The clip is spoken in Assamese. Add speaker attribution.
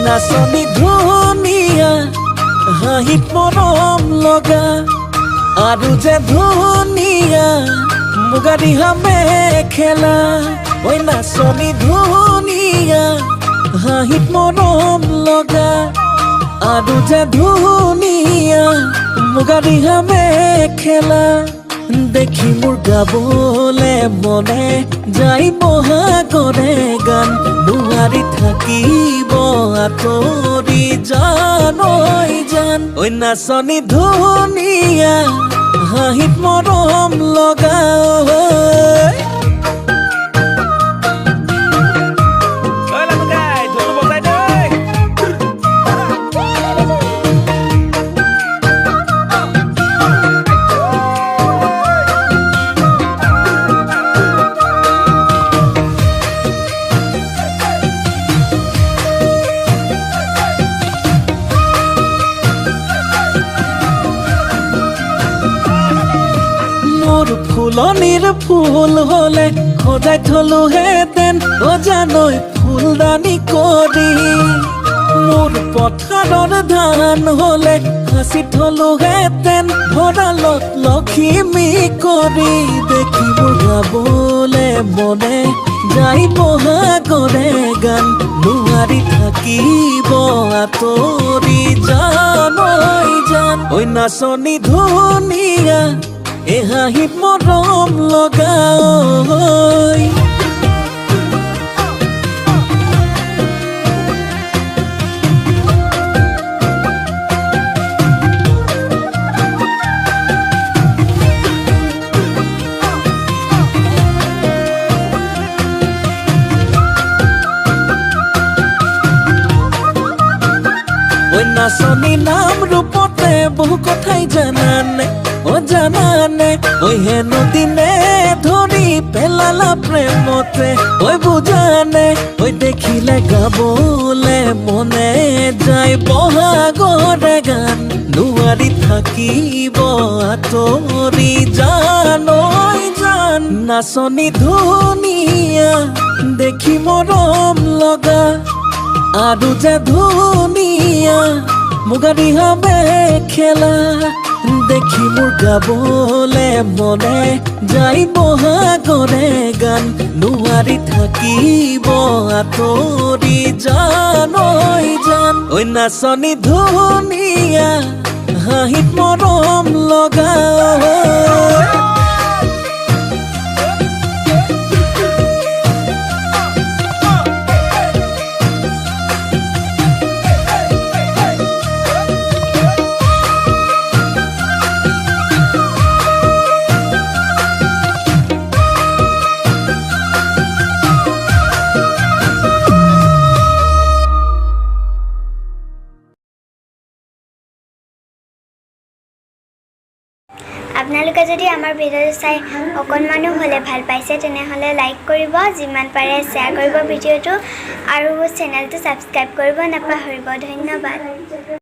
Speaker 1: নাচনী ধুনীয়া হাঁহিত মৰম লগা আৰু যে ধুনীয়া মুগা ৰিহা মেখেলা ঐ নাচনী ধুনীয়া হাঁহিত মৰম লগা আৰু যে ধুনীয়া মুগা ৰিহা মেখেলা দেখি মোৰ গাবলে মনে যাই বহাগৰে গান নোৱাৰি থাকিব আঁতৰি জান ঐ জান ঐ নাচনী ধুনীয়া হাঁহিত মৰম লগা ফুলনিৰ ফুল হলে সজাই থলো হেতেন অজানৈ ফুলদানি কৰি মোৰ পথাৰৰ ধান হলে সাঁচি থলো হেতেন ভঁৰালত লখিমী কৰি দেখি মোৰ গাবলে মনে যাই বহাগৰে গান নোৱাৰি থাকিব আঁতৰি জান ঐ জান ঐ নাচনী ধুনীয়া এ হাঁহিত মৰম লগা ঐ নাচনী নাম ৰূপতে বহু কথাই জানানে জানানে ঐ হেনো দিনে ধৰি পেলালা প্ৰেমতে ঐ বুজানে ঐ দেখিলে গাবলে মনে যায় বহাগৰে গান নোৱাৰি থাকিব আঁতৰি জান ঐ জান নাচনী ধুনীয়া দেখি মৰম লগা আৰু যে ধুনীয়া মুগা ৰিহা মেখেলা দেখি মোৰ গাবলে মনে যাই বহাগৰে গান নোৱাৰি থাকিব আঁতৰি জান ঐ জান ঐ নাচনী ধুনীয়া হাঁহিত মৰম লগা
Speaker 2: আপোনালোকে যদি আমাৰ ভিডিঅ'টো চাই অকণমানো হ'লে ভাল পাইছে তেনেহ'লে লাইক কৰিব, যিমান পাৰে শ্বেয়াৰ কৰিব ভিডিঅ'টো আৰু চেনেলটো ছাবস্ক্ৰাইব কৰিব নাপাহৰিব। ধন্যবাদ।